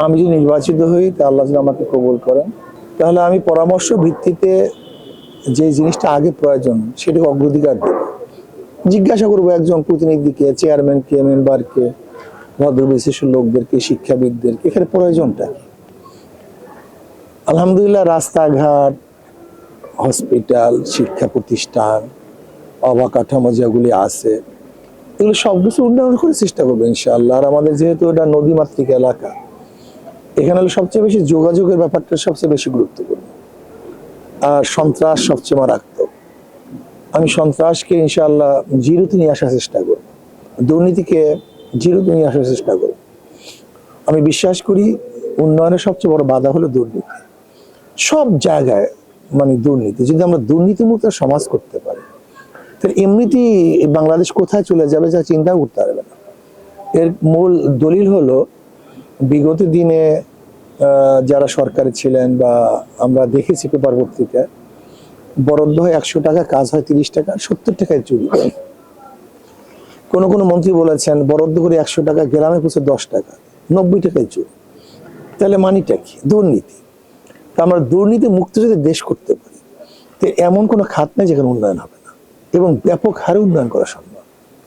আমি যদি নির্বাচিত হই তা আল্লাহ যদি আমাকে কবুল করেন, তাহলে আমি পরামর্শ ভিত্তিতে যে জিনিসটা আগে প্রয়োজন সেটাকে অগ্রাধিকার দেব। জিজ্ঞাসা করবো একজন প্রতিনিধিকে, চেয়ারম্যানকে, মেম্বারকে, ভদ্র বিশিষ্ট লোকদেরকে, শিক্ষাবিদদেরকে এখানে প্রয়োজনটা কি। আলহামদুলিল্লাহ রাস্তাঘাট, হসপিটাল, শিক্ষা প্রতিষ্ঠান, অবকাঠামো যেগুলি আছে এগুলো সবকিছু উন্নয়ন করে চেষ্টা করবো ইনশাআল্লাহ। আর আমাদের যেহেতু এটা নদীমাতৃক এলাকা, এখানে হলো সবচেয়ে বেশি যোগাযোগের ব্যাপারটা সবচেয়ে বেশি গুরুত্বপূর্ণ, আর সন্ত্রাস সবচেয়ে মারাত্মক। আমি সন্ত্রাসকে ইনশাআল্লাহ জিরোতে নিয়ে আসার চেষ্টা করব, দুর্নীতিকে জিরোতে নিয়ে আসার চেষ্টা করব। আমি বিশ্বাস করি উন্নয়নের সবচেয়ে বড় বাধা হলো দুর্নীতি। সব জায়গায় মানে দুর্নীতি। যদি আমরা দুর্নীতিমুক্ত সমাজ করতে পারি, তাহলে এমনিতেই বাংলাদেশ কোথায় চলে যাবে যা চিন্তা করতে পারবে না। এর মূল দলিল হলো বিগত দিনে যারা সরকারে ছিলেন বা আমরা দেখেছি পেপার পত্রিকায়, বরাদ্দ হয় 100 টাকা, কাজ হয় 30 টাকা, 70 টাকায় চুরি। কোনো মন্ত্রী বলেছেন বরাদ্দ করে 100 টাকা, গ্রামে পৌঁছে 10 টাকা, 90 টাকায় চুরি। তাহলে মানিটা কি? দুর্নীতি। তা আমরা দুর্নীতি মুক্ত যদি দেশ করতে পারি, তো এমন কোনো খাত নেই যেখানে উন্নয়ন হবে না, এবং ব্যাপক হারে উন্নয়ন করা সম্ভব।